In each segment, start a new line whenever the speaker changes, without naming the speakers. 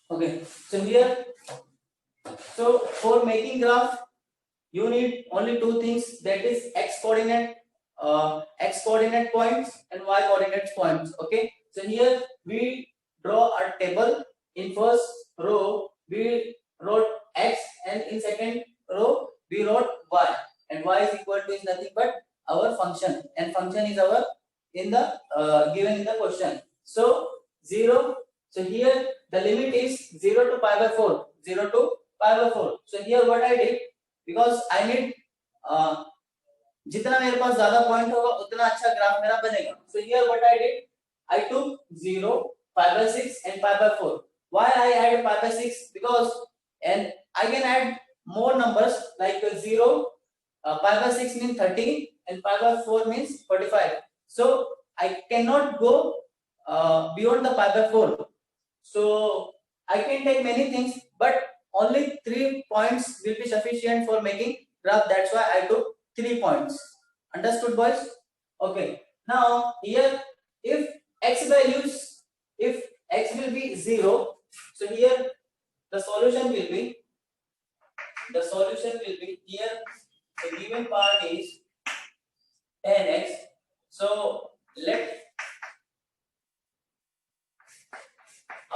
Okay, so here, so for making graph, you need only two things, that is x coordinate points and y coordinate points. Okay, so here we draw a table. In first row we wrote x, and in second row we wrote y, and y is equal to is nothing but our function, and function is our in the given in the question. So 0, so here the limit is 0 to pi by 4, 0 to pi by 4. So here what I did, because I need जितना मेरे पास ज्यादा point होगा उतना अच्छा graph मेरा बनेगा. So here what I did, I took 0, pi by 6 and pi by 4. Why I add pi by 6? Because and I can add more numbers like 0, pi by 6 means 30 and pi by 4 means 45. So I cannot go beyond the pi by 4. So I can take many things, but only 3 points will be sufficient for making graph. That's why I took 3 points. Understood, boys? Okay. Now here, if x values, if x will be 0, so here the solution will be here. The given part is 10x. So let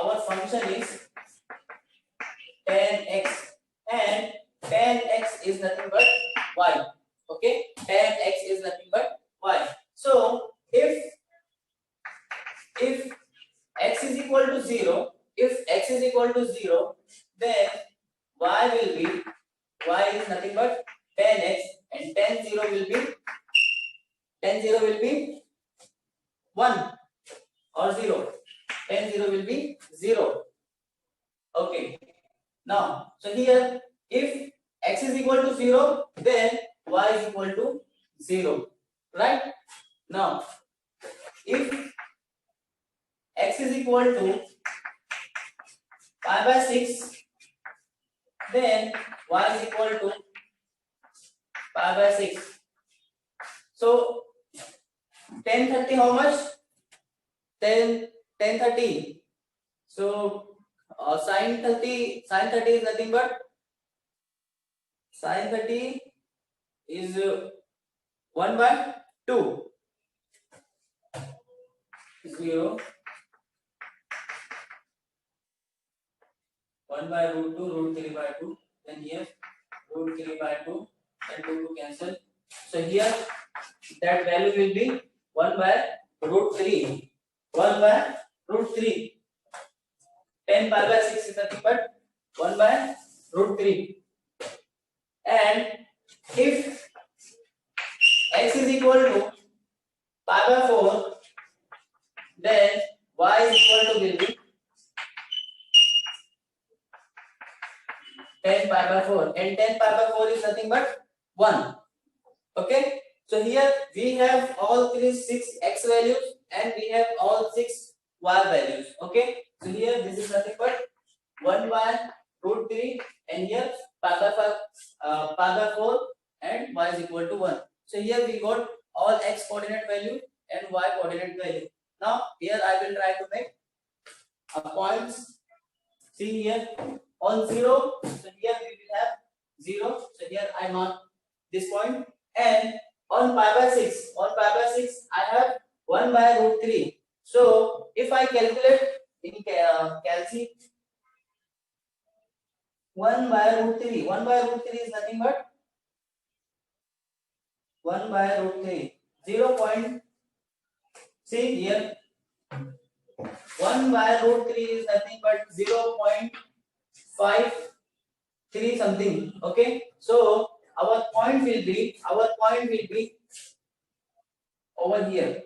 our function is 10x, and 10x is nothing but y. Okay, 10x is nothing but y. So if x is equal to 0, then y will be, y is nothing but 10x, and 10 0 will be 1 or 0. 10 0 will be 0. Okay. Now, so here, if x is equal to 0, then y is equal to 0, right? Now, if x is equal to pi by 6, then y is equal to pi by 6. So 10 30 how much? 10 30. So sine 30 is nothing but sine 30 is 1 by 2. 0 1 by root 2, root 3 by 2, then here root 3 by 2, and 2 to cancel. So here that value will be 1 by root 3. 1 by root 3. 10 pi by 6 is nothing but 1 by root 3. And if x is equal to pi by 4, then y is equal to will be 10 pi by 4, and 10 pi by 4 is nothing but 1. Okay, so here we have all 6 x values, and we have all 6 y values. Okay, so here this is nothing but 1 by root 3, and here pi by 4, and y is equal to 1. So here we got all x coordinate value and y coordinate value. Now here I will try to make a points. See here on 0, so here we will have 0. So here I mark this point, and on pi by 6, I have 1 by root 3. So if I calculate in calci, 1 by root 3 is nothing but 1 by root 3, 0. See here 1 by root 3 is nothing but 0.53 something. Okay, so our point will be over here,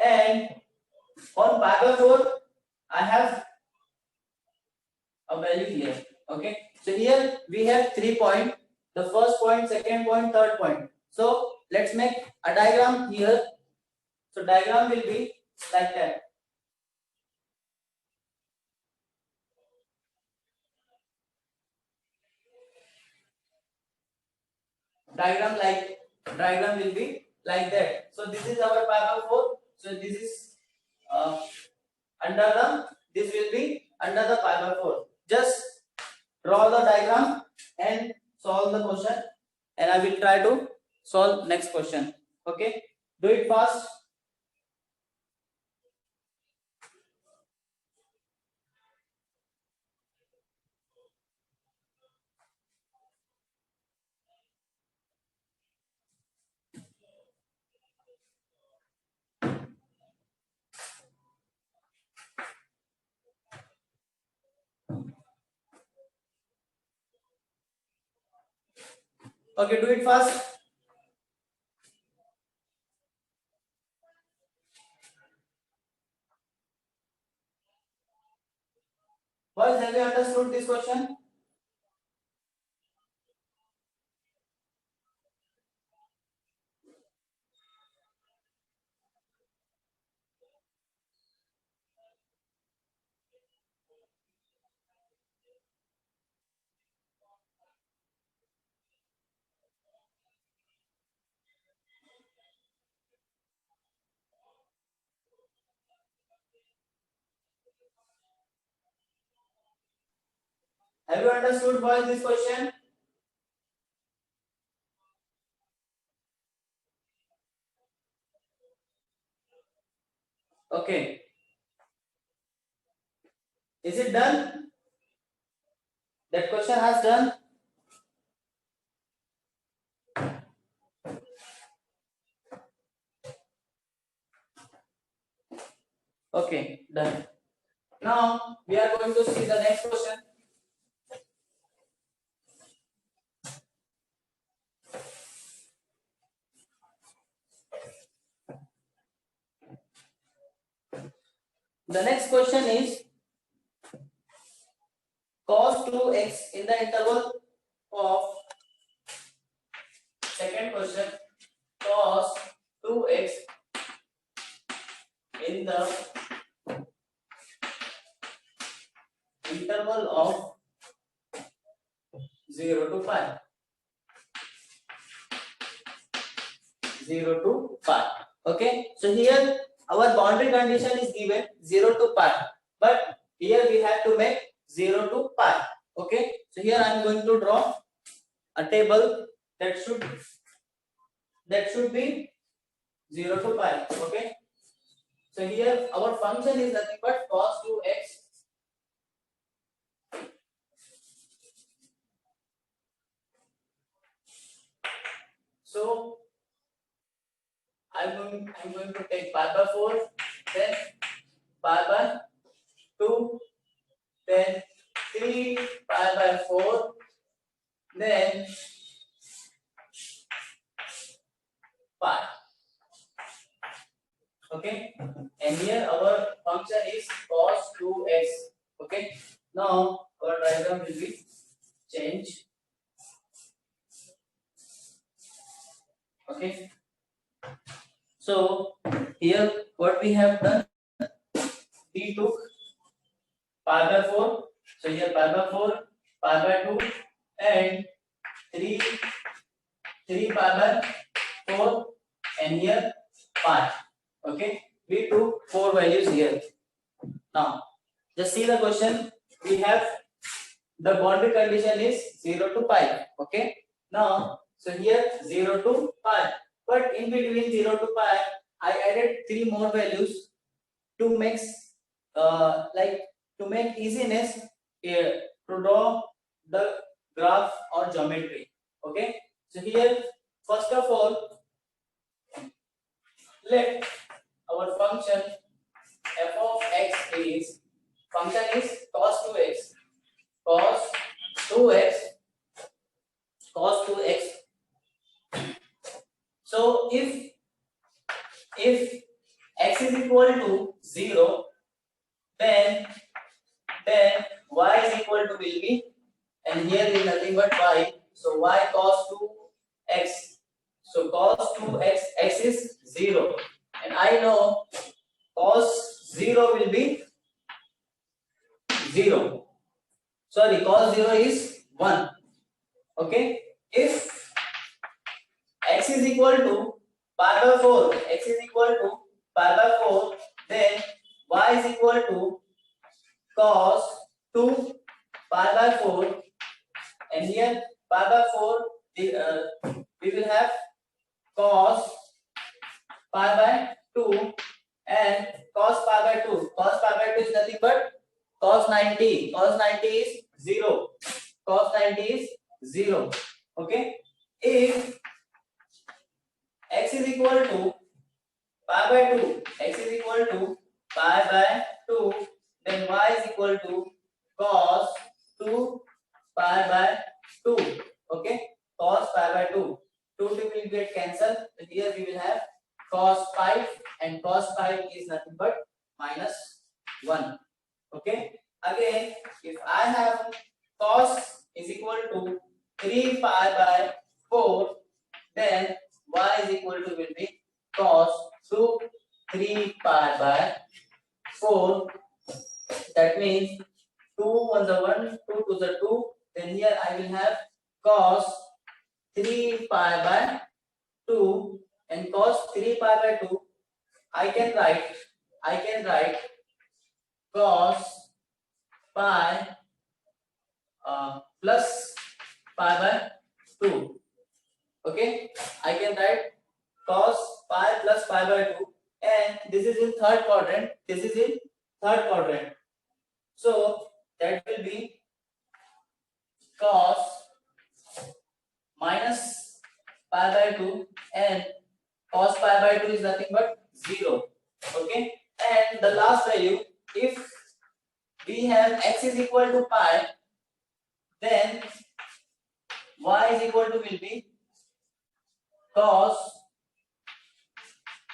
and on pi by 4 I have a value here. Okay, so here we have 3 points, the first point, second point, third point. So let's make a diagram here. So diagram will be like that. Diagram will be like that. So this is our pi by 4. So this is this will be under the pi by 4. Just draw the diagram and solve the question, and I will try to solve next question. Okay, do it fast. Okay, do it fast. Boys, have you understood this question? Have you understood, boys, this question? Okay. Is it done? That question has done. Okay, done. Now we are going to see the next question. The next question is cos 2x in the interval of, second question, cos 2x in the interval of 0 to pi. 0 to pi. Okay, so here our boundary condition is given 0 to pi, but here we have to make 0 to pi. Okay, so here I am going to draw a table that should be 0 to pi. Okay, so here our function is nothing but cos 2x. So I'm going to take pi by 4, then pi by 2, then 3 pi by 4, then pi. Okay, and here our function is cos 2x. Okay, now our diagram will be changed. Okay, so here what we have done, we took pi by 4, so here pi by 4, pi by 2, and 3 pi by 4, and here pi. Okay, we took 4 values here. Now just see the question. We have the boundary condition is 0 to pi. Okay, now so here 0 to pi, but in between 0 to pi I added 3 more values to make to make easiness to draw the graph or geometry. Okay, so here first of all let our function f of x is, function is cos 2x, cos 2x, cos 2x. So if x is equal to 0, then y is equal to will be, and here is nothing but y, so y cos 2x, so cos 2x, x is 0, and I know cos 0 will be 0, sorry, cos 0 is 1. Okay, if x is equal to pi by 4, x is equal to pi by 4, then y is is equal to cos 2 pi by 4, and here pi by 4 we will have cos pi by 2, and cos pi by 2. Cos pi by 2 is nothing but cos 90. Cos 90 is 0. Cos 90 is 0. Okay. If x is equal to pi by 2, x is equal to pi by 2, then y is equal to cos 2 pi by 2. Okay. Cos pi by 2. 2 will get cancelled. So here we will have cos 5, and cos 5 is nothing but minus 1. Okay. Again, if I have cos is equal to 3 pi by 4, then y is equal to will be cos 2 3 pi by 4. That means 2 1 the 1, 2 2 the 2. Then here I will have cos 3 pi by 2, and cos 3 pi by 2 I can write cos pi plus pi by 2. Okay, I can write cos pi plus pi by 2, and this is in third quadrant, this is in third quadrant, so that will be cos minus pi by 2, and cos pi by 2 is nothing but 0. Okay, and the last value, if we have x is equal to pi, then y is equal to will be cos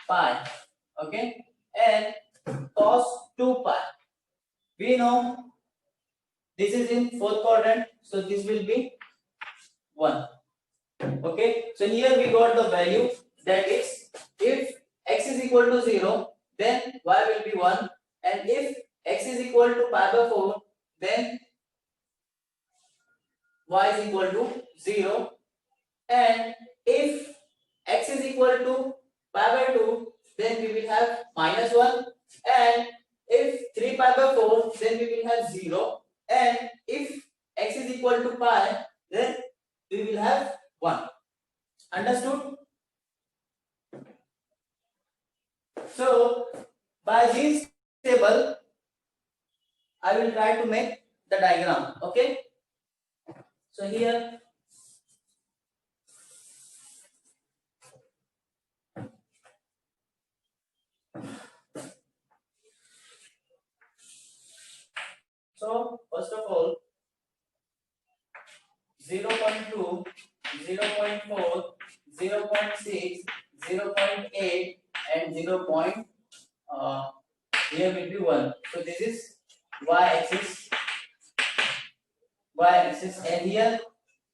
pi. Okay, and cos 2 pi, we know this is in fourth quadrant, so this will be 1. Okay, so here we got the value, that is if x is equal to 0, then y will be 1, and if x is equal to pi by 4, then y is equal to 0, and if x is equal to pi by 2, then we will have minus 1, and if 3 pi by 4, then we will have 0, and if x is equal to pi, then we will have 1. Understood? So by this table I will try to make the diagram. Okay, so here so first of all 0.2, 0.4, 0.6, 0.8, and 0. Here will be 1. So this is y-axis, and here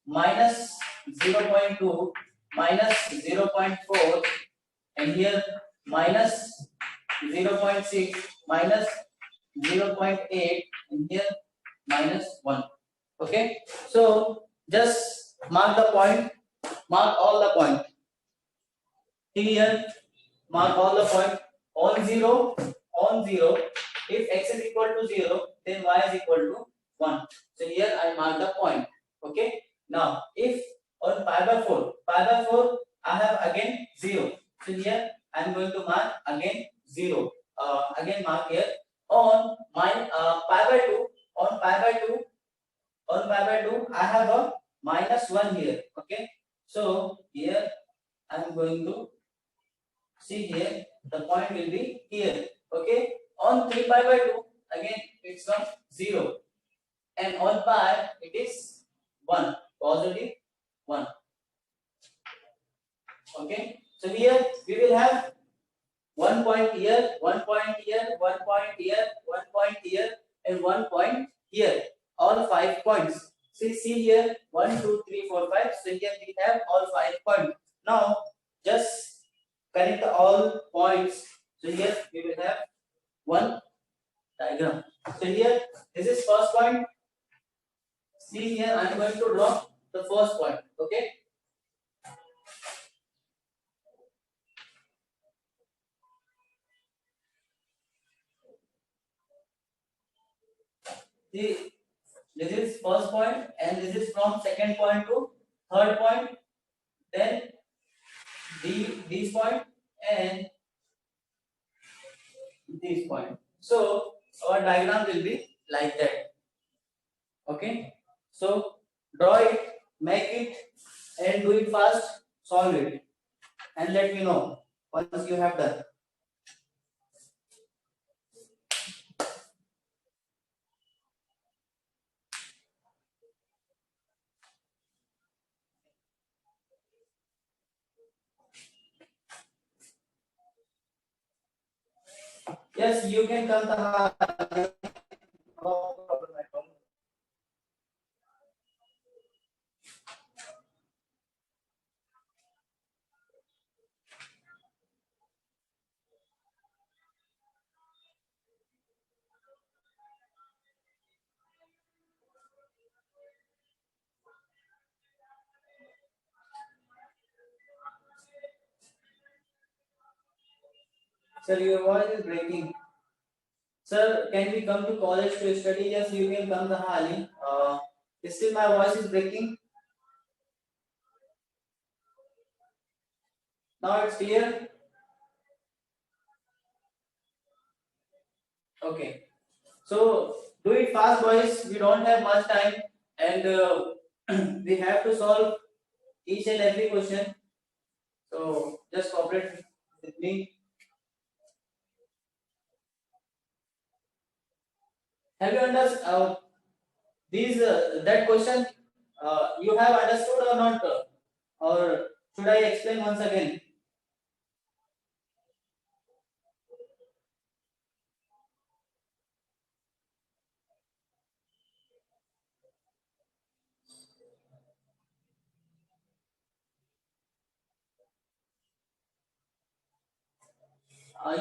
minus 0.2, minus 0.4, and here minus 0.6, minus 0.8, and here minus 1. Okay, so just mark the point, mark all the point here, mark all the point on 0, on 0. If x is equal to 0, then y is equal to 1. So here I mark the point. Okay, now if on pi by 4, I have again 0, so here I am going to mark again 0. Again mark here on my pi by 2, on pi by 2, I have a minus 1 here. Okay, so here I am going to see here the point will be here. Okay, on 3 pi by 2 again it's from 0, and on pi it is 1, positive 1. Okay, so here we will have 1 point here, 1 point here, 1 point here, 1 point here, and 1 point here, all 5 points. See here 1 2 3 4 5. So here we have all 5 points. Now just connect all points. So here we will have one diagram. So here this is first point. See here I am going to draw the first point. Okay, See, this is first point and this is from second point to third point, then this point and this point. So our diagram will be like that. Okay. So draw it, make it, and do it fast. Solve it, and let me know once you have done. Yes, you can come the. No problem at all. Sir, your voice is breaking. Sir, can we come to college to study? Yes, you can come the Hali. Still my voice is breaking. Now it's clear. Okay. So do it fast, boys. We don't have much time, and we have to solve each and every question. So just cooperate with me. Have you understood these that question? You have understood or not? Or should I explain once again?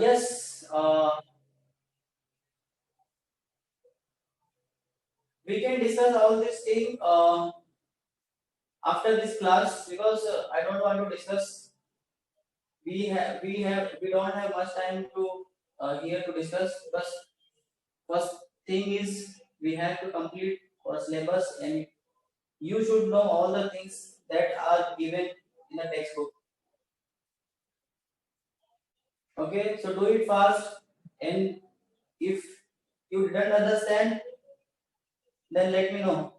Yes. We can discuss all this thing after this class because I don't want to discuss. We don't have much time to here to discuss. But first thing is we have to complete our syllabus and you should know all the things that are given in the textbook. Okay, so do it fast, and if you didn't understand, then let me know.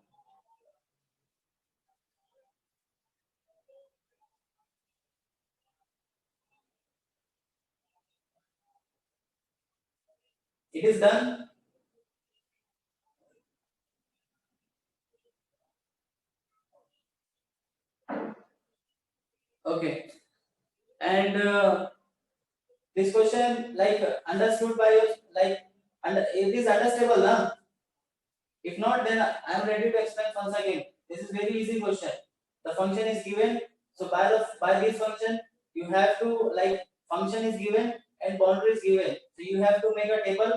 It is done. Okay, and this question like understood by you, like, and it is understandable, na? If not, then I am ready to explain once again. This is very easy question. The function is given, so by this function you have to, like, function is given and boundary is given. So you have to make a table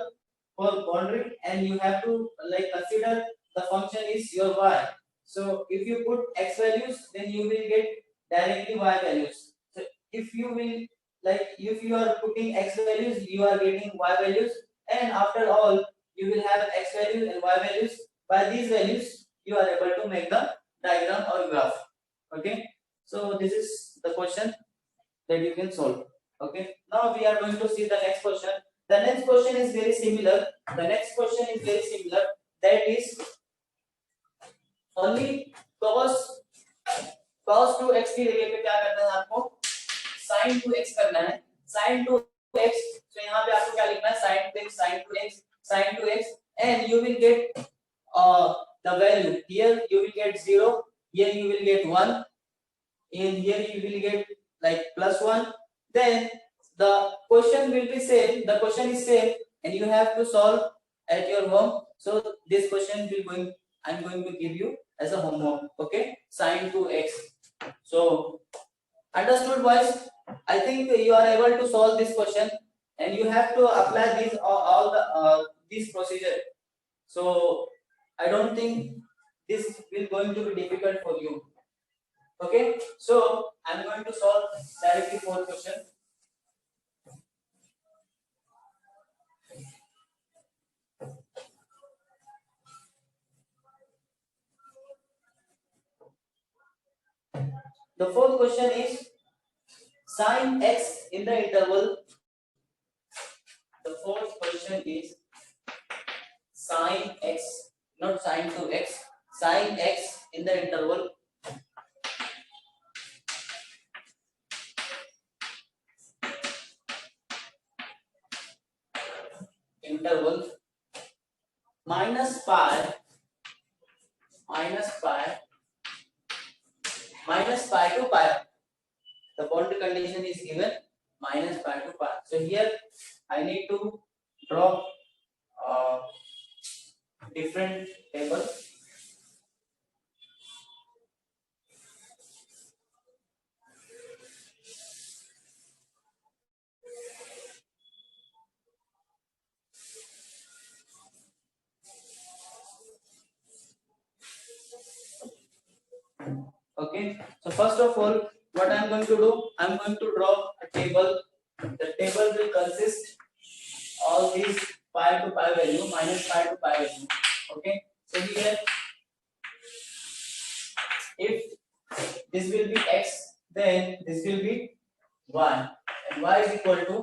for boundary and you have to, like, consider the function is your y. So if you put x values, then you will get directly y values. So if you will, like, if you are putting x values, you are getting y values, and after all you will have x values and y values. By these values you are able to make the diagram or graph. Okay, so this is the question that you can solve. Okay, now we are going to see the next question. The next question is very similar. The next question is very similar. That is only cos cos 2x की जगह पे क्या करना है आपको sin 2x करना है. Sin 2x, so यहाँ पे आपको क्या लिखना है sin 2x sin 2x sin 2x, and you will get the value. Here you will get 0, here you will get 1, and here you will get like +1. Then the question will be same, the question is same, and you have to solve at your home. So this question will going, I'm going to give you as a homework. Okay, sin 2x. So understood, boys? I think you are able to solve this question, and you have to apply these all the this procedure. So I don't think this will going to be difficult for you. Okay, so I'm going to solve directly 4 question. The fourth question is sin x in the interval. The fourth question is sin x, not sin 2x, sin x in the interval minus pi to pi. The boundary condition is given minus pi to pi. So here I need to draw a different table. Okay, so first of all, what I am going to do, I am going to draw a table. The table will consist all these pi to pi value, minus pi to pi value. Okay, so here if this will be x, then this will be y, and y is equal to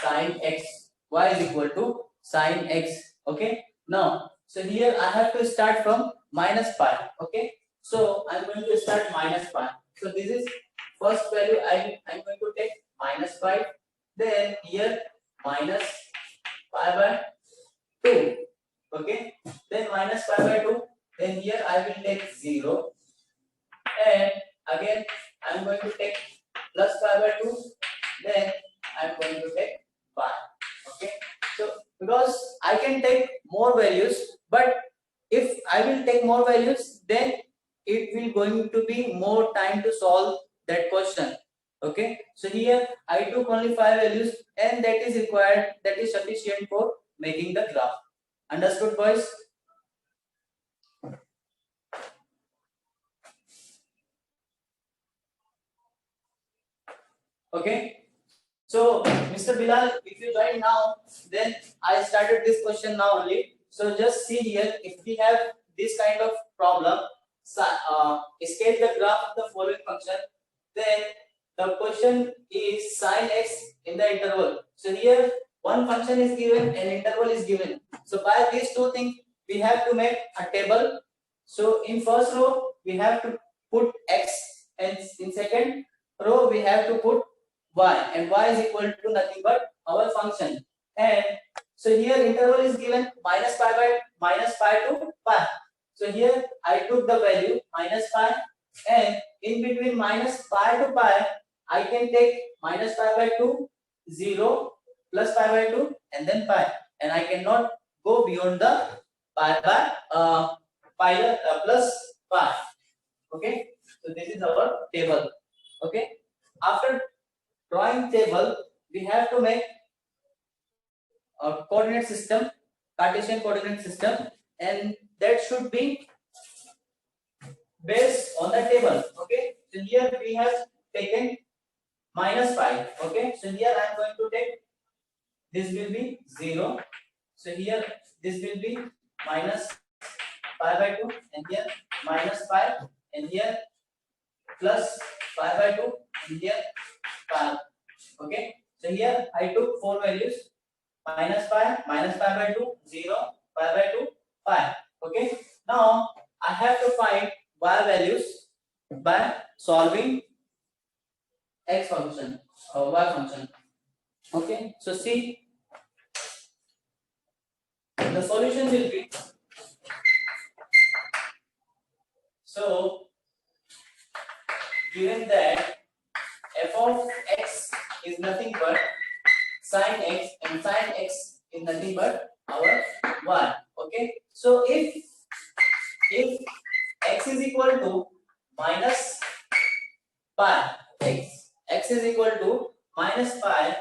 sin x. Y is equal to sin x. Okay, now so here I have to start from minus pi. Okay, so I'm going to start minus pi. So this is first value. I'm going to take minus pi. Then here minus pi by 2. Okay, then minus pi by 2. Then here I will take 0. And again I'm going to take plus pi by 2. Then I'm going to take pi. Okay, so because I can take more values, but if I will take more values, then it will going to be more time to solve that question. Okay, so here I took only 5 values, and that is required, that is sufficient for making the graph. Understood, boys? Okay, so Mr. Bilal, if you join now, then I started this question now only. So just see here, if we have this kind of problem, scale the graph of the following function, then the question is sin x in the interval. So here one function is given and interval is given. So by these two things we have to make a table. So in first row we have to put x, and in second row we have to put y, and y is equal to nothing but our function. And so here interval is given minus pi to pi. So here I took the value minus pi, and in between minus pi to pi I can take minus pi by 2, 0, plus pi by 2, and then pi, and I cannot go beyond the pi by plus pi. Okay, so this is our table. Okay, after drawing table we have to make a coordinate system, Cartesian coordinate system, and that should be based on the table. Okay, so here we have taken minus pi. Okay, so here I am going to take, this will be 0. So here this will be minus pi by 2, and here minus pi, and here plus pi by 2, and here pi. Okay, so here I took 4 values: minus pi by 2, 0, pi by 2, pi. Okay, now I have to find y values by solving x function or y function. Okay, so see, the solution will be, so given that f of x is nothing but sin x, and sin x is nothing but our y. Okay, so if x is equal to minus pi, x is equal to minus pi,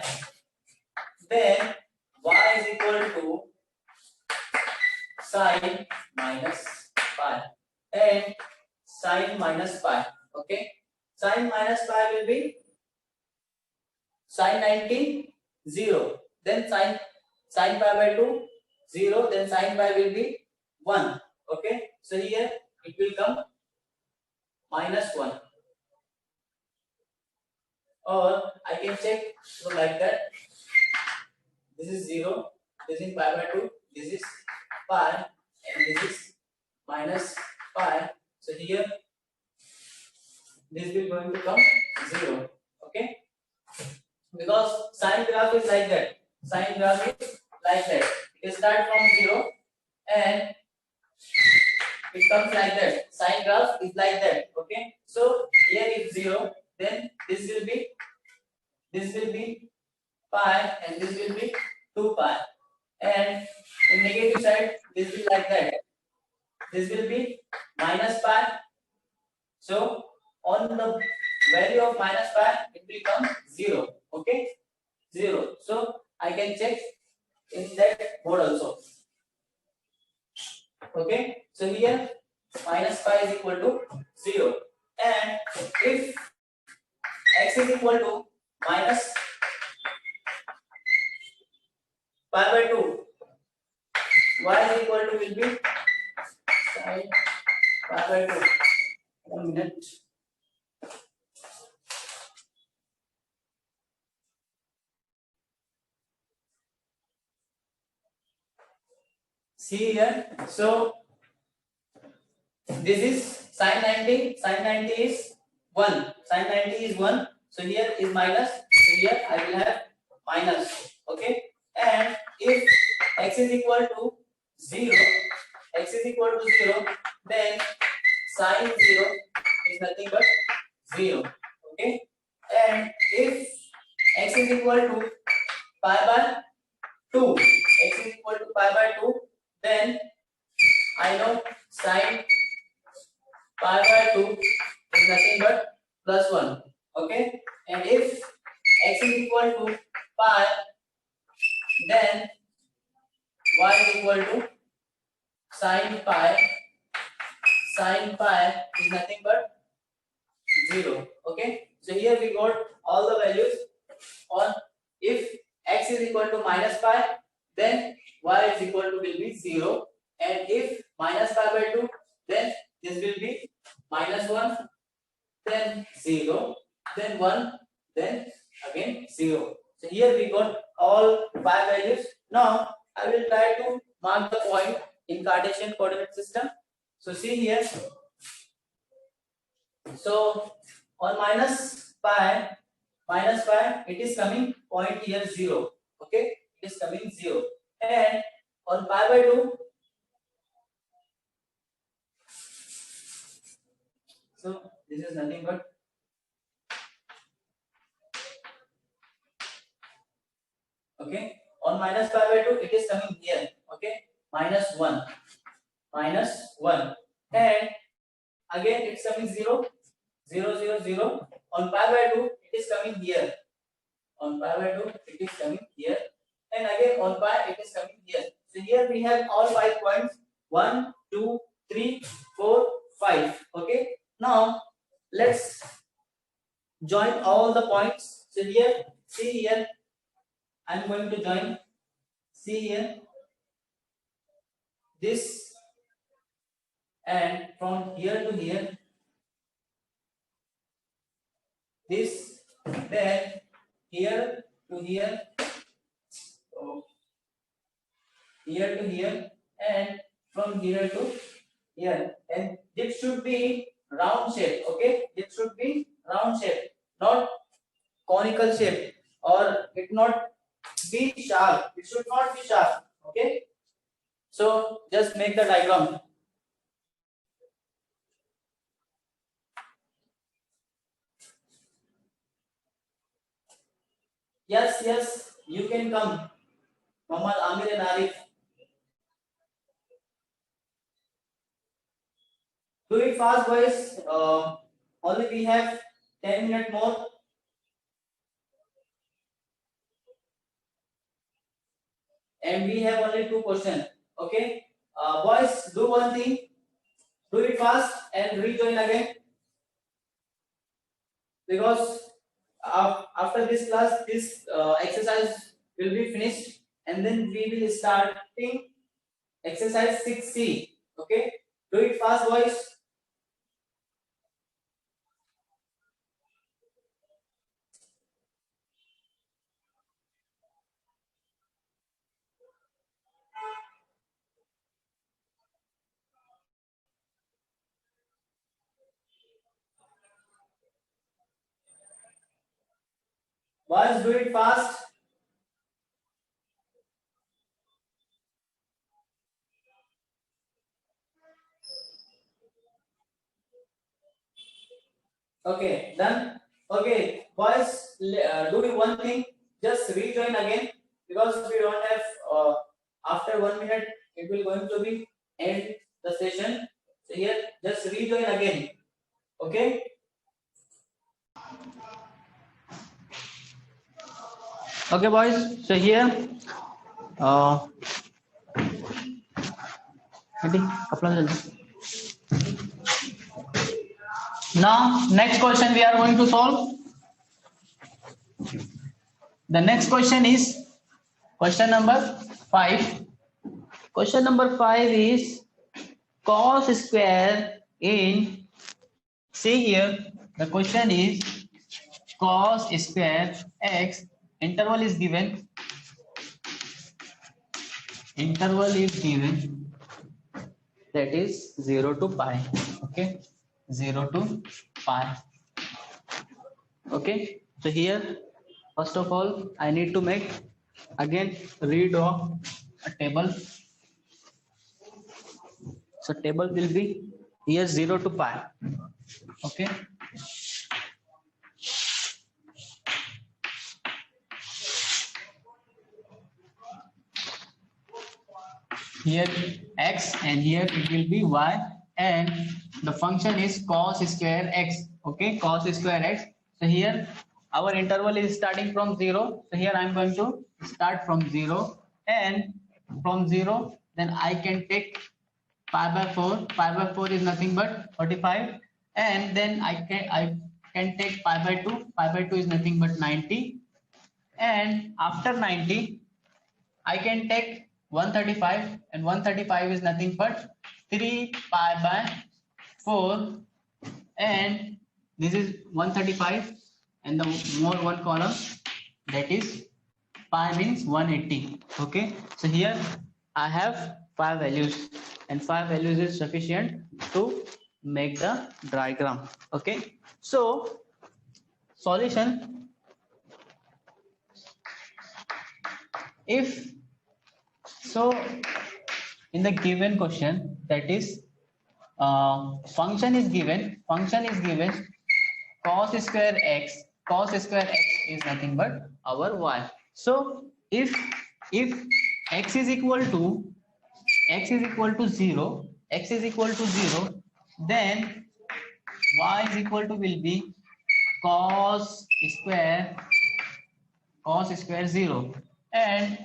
then y is equal to sin minus pi, and sin minus pi. Okay, sin minus pi will be sin 90, 0, then sin pi by 2, 0, then sin pi will be 1. Okay, so here it will come minus 1. or I can check so like that. This is 0, this is pi by 2, this is pi, and this is minus pi. So here this will going to come 0. Okay, because sine graph is like that. Sine graph is like that. It start from 0 and it comes like that. Sine graph is like that. Okay, so here is 0, then this will be pi, and this will be 2 pi, and in negative side this will like that. This will be minus pi. So on the value of minus pi, it will come 0. Okay, 0. So I can check in that mode also. Okay, so here minus pi is equal to 0, and if x is equal to minus pi by 2, y is equal to will be sine pi by 2. 1 minute. See here, so this is sine 90. Sine 90 is 1. Sine 90 is 1. So here is minus. So here I will have minus. Okay. And if x is equal to 0, x is equal to 0, then sine 0 is nothing but 0. Okay. And if x is equal to pi by 2, x is equal to pi by 2, then I know sine pi by 2 is nothing but plus 1. Okay, and if x is equal to pi, then y is equal to sine pi. Sine pi is nothing but 0. Okay, so here we got all the values on. If x is equal to minus pi, then y is equal to will be 0, and if minus pi by 2, then this will be minus 1, then 0, then 1, then again 0. So here we got all 5 values. Now I will try to mark the point in Cartesian coordinate system. So see here. So on minus pi, it is coming point here 0. Okay, it is coming 0, and on pi by 2, so this is nothing but okay. On minus pi by 2, it is coming here. Okay, minus 1, and again it's coming 0, 0, 0, 0. On pi by 2, it is coming here. On pi by 2, it is coming here, and again on pi, it is coming here. So here we have all 5 points: 1, 2, 3, 4, 5. Okay. Now let's join all the points. So here, see here, I'm going to join. See here, this, and from here to here, this, then here to here, so here to here, and from here to here, and this should be round shape. Okay, it should be round shape, not conical shape, or it not be sharp. It should not be sharp. Okay, so just make the diagram. Yes, yes, you can come, Muhammad Amir and Arif. Do it fast, boys. Only we have 10 minutes more. And we have only 2 questions. Okay, boys, do one thing. Do it fast and rejoin again, because after this class, this exercise will be finished, and then we will starting exercise 6C. Okay, do it fast, boys. Boys, do it fast. Okay, done. Okay, boys, do one thing. Just rejoin again because we don't have. After 1 minute, it will going to be end the session. So here, just rejoin again. Okay. Okay, boys. So here, uh, now next question we are going to solve. The next question is question number 5. Question number 5 is cos square in, see here, the question is cos square x, interval is given, that is 0 to pi, okay, 0 to pi. Okay, so here first of all I need to make again redraw a table. So table will be here 0 to pi. Okay, here x and here it will be y, and the function is cos square x. Okay, cos square x. So here our interval is starting from 0. So here I am going to start from 0, and from 0 then I can take pi by 4. Pi by 4 is nothing but 45, and then I can take pi by 2. Pi by 2 is nothing but 90, and after 90 I can take 135, and 135 is nothing but 3 pi by 4, and this is 135, and the more one column, that is pi means 180. Okay, so here I have 5 values, and 5 values is sufficient to make the diagram. Okay, so solution, if so, in the given question, that is function is given cos square x. Cos square x is nothing but our y. So if x is equal to 0, then y is equal to will be cos square 0, and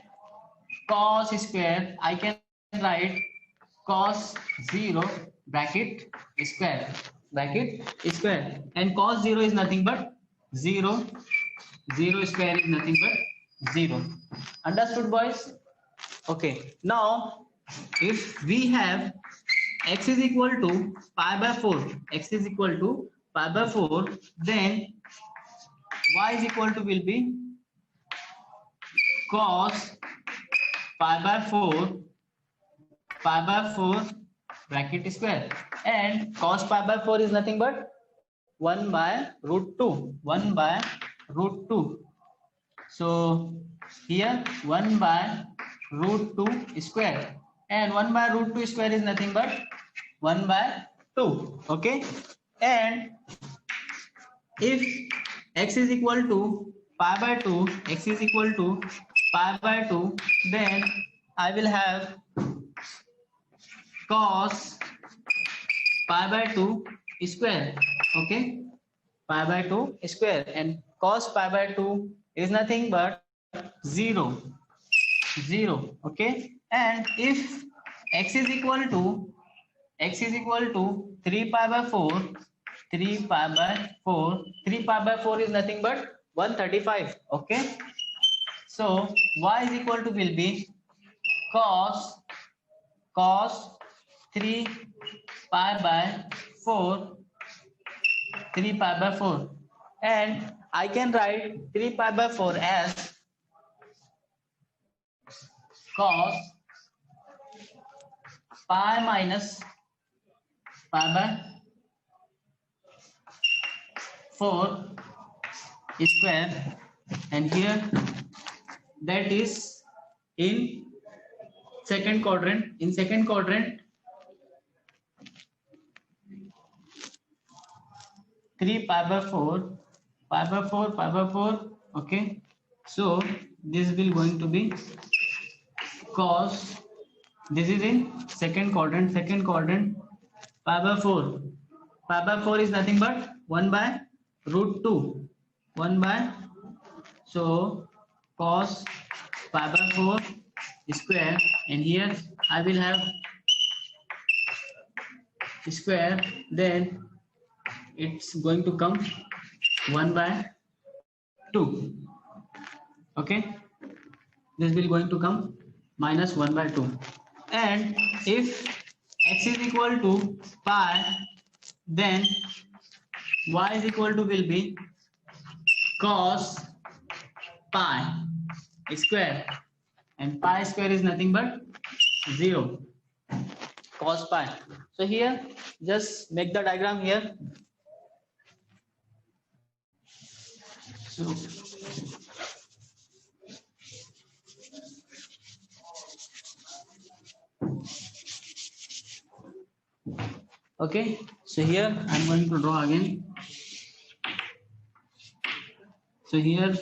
cos square I can write cos 0 bracket square, and cos 0 is nothing but 0. 0 square is nothing but 0. Understood, boys? Okay, now if we have x is equal to pi by 4, then y is equal to will be cos pi by 4 bracket square, and cos pi by 4 is nothing but 1 by root 2. So here 1 by root 2 square, and 1 by root 2 square is nothing but 1 by 2. Okay, and if x is equal to pi by 2, then I will have cos pi by 2 square. Okay, pi by 2 square, and cos pi by 2 is nothing but 0. Okay, and if x is equal to 3 pi by 4, 3 pi by 4 is nothing but 135. Okay, so y is equal to will be cos 3 pi by 4, and I can write 3 pi by 4 as cos pi minus pi by 4 square and here that is in second quadrant. In second quadrant 3 pi by 4 pi by 4 pi by 4. Okay, so this will going to be cos, this is in second quadrant pi by 4. Pi by 4 is nothing but 1 by root 2, 1 by, so cos pi by 4 square, and here I will have square, then it's going to come 1 by 2. Okay, this will going to come minus 1 by 2, and if x is equal to pi, then y is equal to will be cos pi square, and pi square is nothing but 0, cos pi. So here just make the diagram here. So okay, so here I'm going to draw again. So here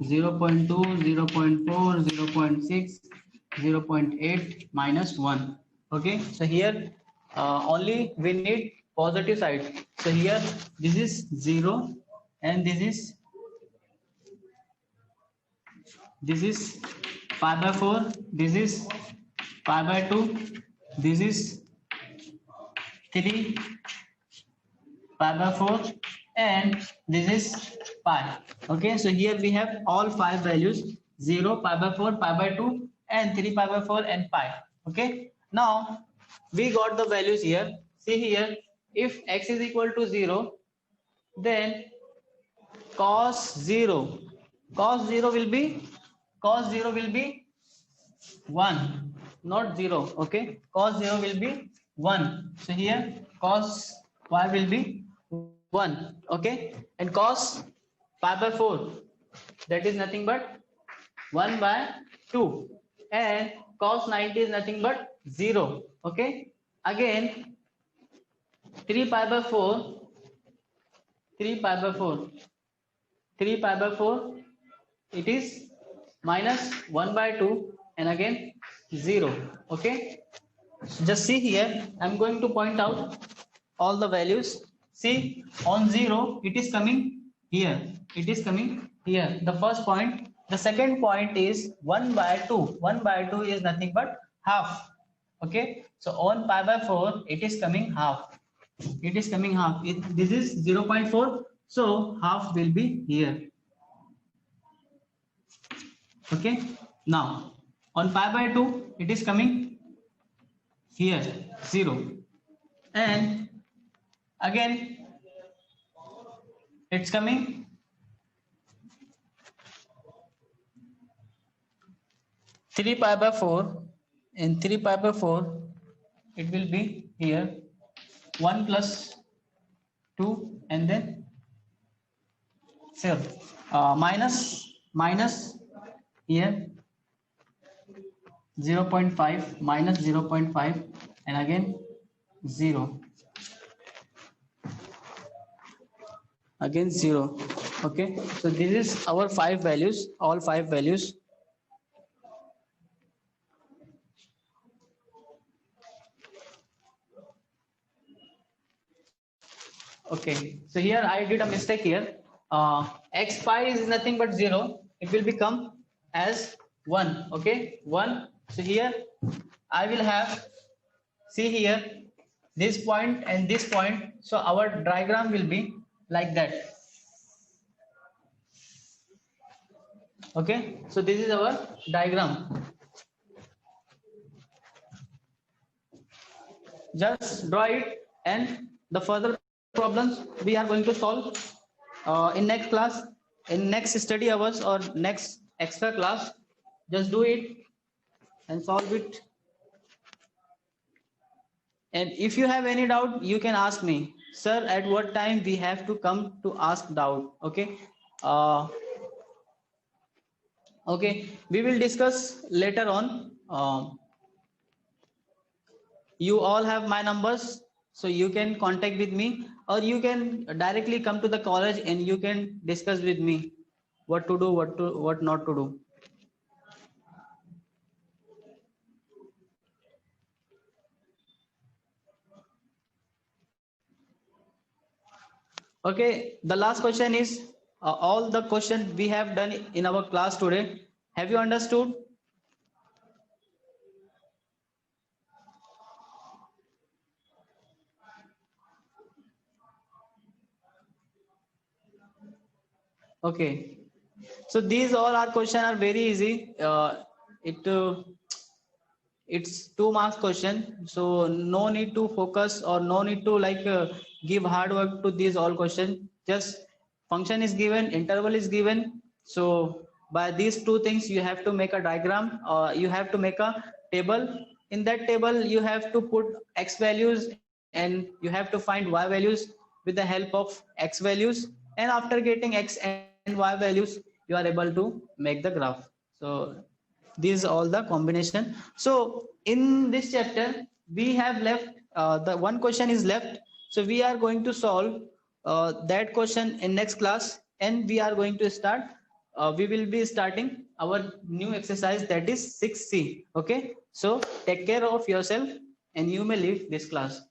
0.2, 0.4, 0.6, 0.8 minus 1. Okay, so here only we need positive side. So here this is 0 and this is pi by 4, this is pi by 2, this is 3 pi by 4, and this is pi. Okay, so here we have all 5 values: 0, pi by 4, pi by 2, and 3 pi by 4 and pi. Okay, now we got the values here. See here, if x is equal to 0, then cos 0 will be 1, not 0. Okay, cos 0 will be 1. So here cos y will be 1. Okay, and cos pi by 4, that is nothing but 1 by 2, and cos 90 is nothing but 0. Okay, again 3 pi by 4, 3 pi by 4, 3 pi by 4, it is minus 1 by 2, and again 0. Okay, so just see here, I'm going to point out all the values. See, on 0 it is coming here, it is coming here, the first point. The second point is 1 by 2. 1 by 2 is nothing but half. Okay, so on pi by 4 it is coming half, it is coming half. This is 0.4, so half will be here. Okay, now on pi by 2 it is coming here 0, and again it's coming three pi by 4, and 3 pi by 4 it will be here 1 plus 2, and then minus here 0.5, minus 0.5, and again 0, again 0. Okay, so this is our 5 values, all 5 values. Okay, so here I did a mistake here. X pi is nothing but 0, it will become as 1. Okay, 1. So here I will have, see here, this point and this point, so our diagram will be like that. Okay, so this is our diagram. Just draw it, and the further problems we are going to solve in next class, in next study hours or next extra class. Just do it and solve it. And if you have any doubt, you can ask me, sir, at what time we have to come to ask doubt. Okay, Okay, we will discuss later on. You all have my numbers, so you can contact with me, or you can directly come to the college and you can discuss with me what to do, what not to do. Okay, the last question is, all the questions we have done in our class today, have you understood? Okay, so these all our questions are very easy. It's 2 marks question, so no need to focus or no need to give hard work to these all questions. Just function is given, interval is given, so by these two things you have to make a diagram, or you have to make a table. In that table you have to put x values and you have to find y values with the help of x values, and after getting x and y values you are able to make the graph. So these all the combination. So in this chapter we have left, the one question is left, so we are going to solve that question in next class, and we are going to start, we will be starting our new exercise, that is 6C. Okay, so take care of yourself and you may leave this class.